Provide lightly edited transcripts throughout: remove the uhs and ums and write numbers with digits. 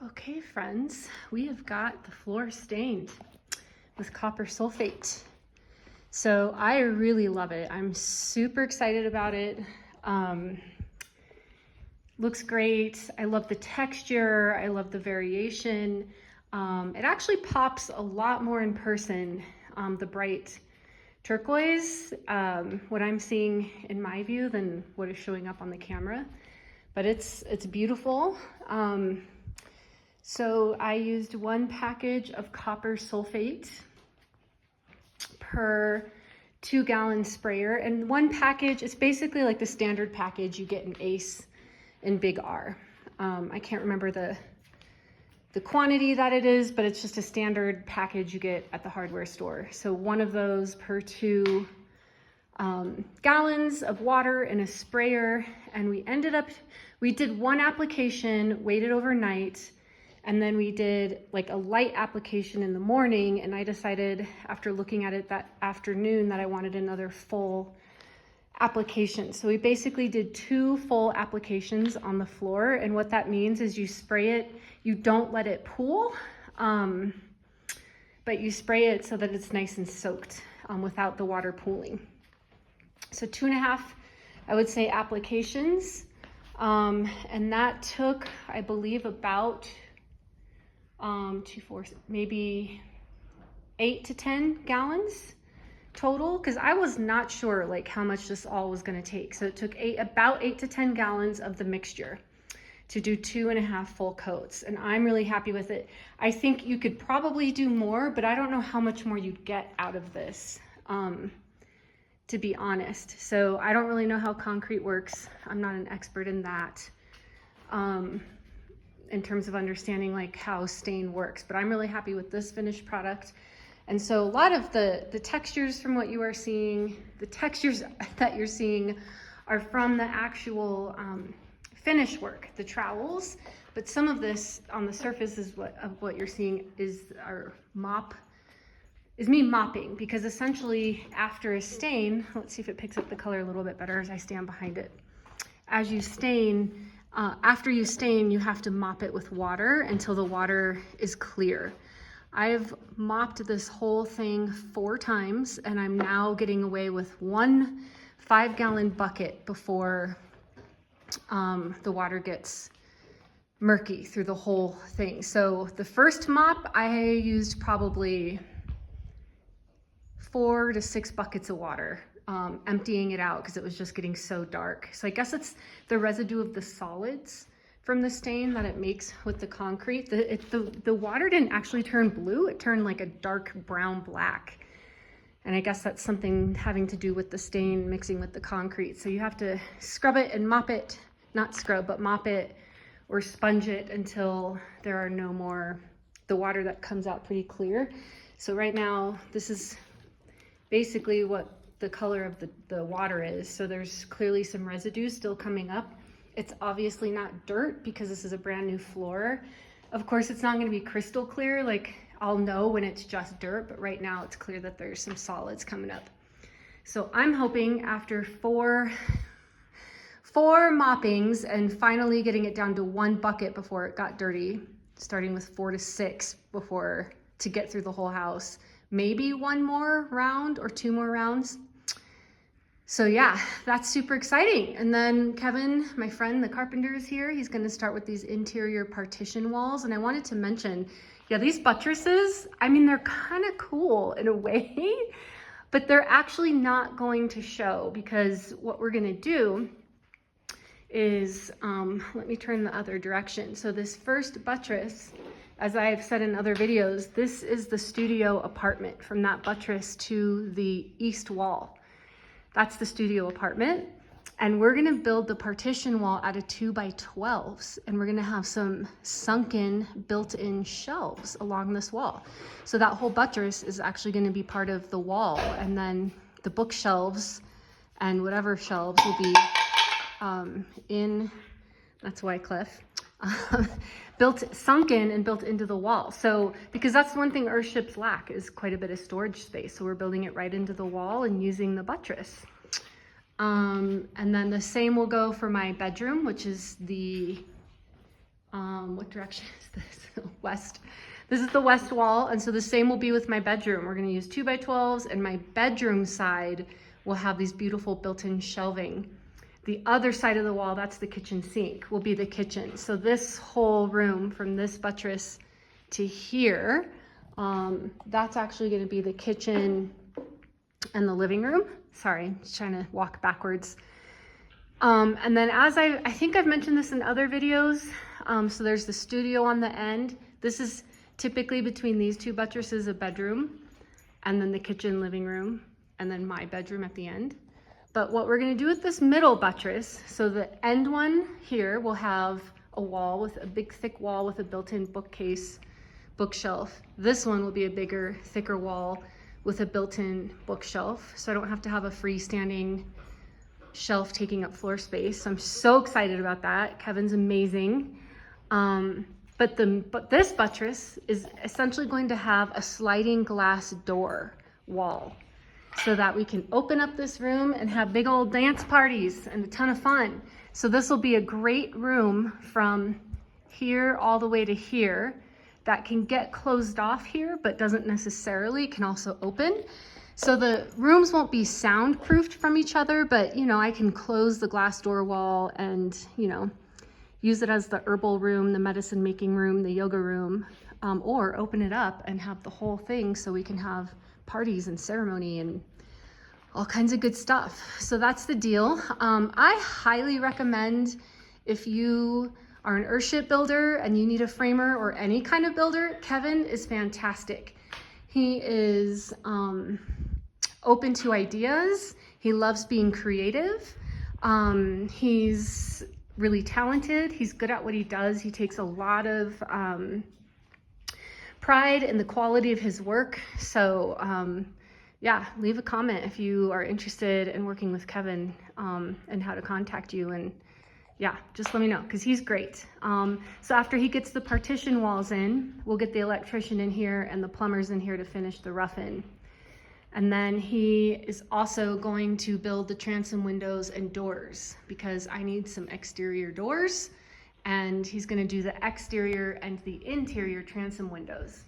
Okay, friends, we have got the floor stained with copper sulfate. So I really love it. I'm super excited about it. Looks great. I love the texture. I love the variation. It actually pops a lot more in person, the bright turquoise, what I'm seeing in my view than what is showing up on the camera. But it's beautiful. So I used 1 package of copper sulfate per 2-gallon sprayer, and 1 package is basically like the standard package you get in Ace and Big R. I can't remember the quantity that it is, but it's just a standard package you get at the hardware store. So 1 of those per 2 gallons of water in a sprayer, and we did 1 application, waited overnight, and then we did like a light application in the morning, and I decided after looking at it that afternoon that I wanted another full application. So we basically did 2 full applications on the floor, and what that means is you spray it, you don't let it pool, but you spray it so that it's nice and soaked without the water pooling. So 2.5, I would say, applications, and that took, I believe, about 2, 4, maybe 8 to 10 gallons total, because I was not sure like how much this all was going to take. So it took about 8 to 10 gallons of the mixture to do 2.5 full coats, and I'm really happy with it. I think you could probably do more, but I don't know how much more you'd get out of this, to be honest. So I don't really know how concrete works. I'm not an expert in that, in terms of understanding like how stain works, but I'm really happy with this finished product. And so a lot of the textures from what you are seeing, the textures that you're seeing are from the actual finish work, the trowels, but some of this on the surface is what you're seeing is me mopping, because essentially after a stain, let's see if it picks up the color a little bit better as I stand behind it. As you stain, after you stain, you have to mop it with water until the water is clear. I've mopped this whole thing 4 times, and I'm now getting away with 1 5-gallon bucket before the water gets murky through the whole thing. So the first mop, I used probably 4 to 6 buckets of water, emptying it out because it was just getting so dark. So I guess it's the residue of the solids from the stain that it makes with the concrete. The water didn't actually turn blue, it turned like a dark brown black. And I guess that's something having to do with the stain mixing with the concrete. So you have to scrub it and mop it, not scrub, but mop it or sponge it until there are no more, the water that comes out pretty clear. So right now, this is basically what the color of the water is. So there's clearly some residue still coming up. It's obviously not dirt because this is a brand new floor. Of course, it's not going to be crystal clear. Like I'll know when it's just dirt, but right now it's clear that there's some solids coming up. So I'm hoping after four moppings and finally getting it down to 1 bucket before it got dirty, starting with 4 to 6 to get through the whole house, maybe 1 more round or 2 more rounds. So yeah, that's super exciting. And then Kevin, my friend, the carpenter, is here. He's going to start with these interior partition walls. And I wanted to mention, yeah, these buttresses, I mean, they're kind of cool in a way, but they're actually not going to show, because what we're going to do is, let me turn the other direction. So this first buttress, as I have said in other videos, this is the studio apartment. From that buttress to the east wall, that's the studio apartment. And we're gonna build the partition wall out of 2x12s, and we're gonna have some sunken built-in shelves along this wall. So that whole buttress is actually gonna be part of the wall, and then the bookshelves and whatever shelves will be that's Wycliffe, sunken and built into the wall. So, because that's one thing Earthships lack, is quite a bit of storage space. So we're building it right into the wall and using the buttress. And then the same will go for my bedroom, which is the What direction is this? West. This is the west wall, and so the same will be with my bedroom. We're gonna use 2x12s, and my bedroom side will have these beautiful built-in shelving. The other side of the wall, that's the kitchen sink, will be the kitchen. So this whole room from this buttress to here, that's actually gonna be the kitchen and the living room. Sorry, just trying to walk backwards. And then as I think I've mentioned this in other videos, so there's the studio on the end. This is typically between these two buttresses, a bedroom, and then the kitchen, living room, and then my bedroom at the end. But what we're gonna do with this middle buttress, so the end one here will have a wall with a big thick wall with a built-in bookcase, bookshelf. This one will be a bigger, thicker wall with a built-in bookshelf. So I don't have to have a freestanding shelf taking up floor space. So I'm so excited about that. Kevin's amazing. But this buttress is essentially going to have a sliding glass door wall so that we can open up this room and have big old dance parties and a ton of fun. So this will be a great room from here all the way to here that can get closed off here, but doesn't necessarily, can also open. So the rooms won't be soundproofed from each other, but you know, I can close the glass door wall and, you know, use it as the herbal room, the medicine making room, the yoga room, or open it up and have the whole thing so we can have parties and ceremony and all kinds of good stuff. So that's the deal. I highly recommend, if you are an earthship builder and you need a framer or any kind of builder, Kevin is fantastic. He is open to ideas. He loves being creative. He's really talented. He's good at what he does. He takes a lot of pride in the quality of his work. So yeah, leave a comment if you are interested in working with Kevin and how to contact you. And yeah, just let me know because he's great. So after he gets the partition walls in, we'll get the electrician in here and the plumbers in here to finish the rough in. And then he is also going to build the transom windows and doors because I need some exterior doors, and he's gonna do the exterior and the interior transom windows,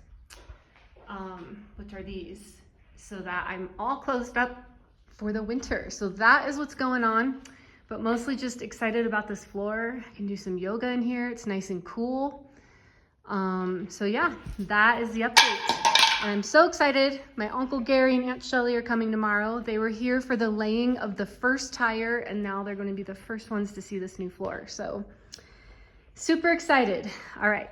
which are these, so that I'm all closed up for the winter. So that is what's going on, but mostly just excited about this floor. I can do some yoga in here. It's nice and cool. So yeah, that is the update. I'm so excited. My Uncle Gary and Aunt Shelley are coming tomorrow. They were here for the laying of the first tire, and now they're going to be the first ones to see this new floor. So super excited. All right.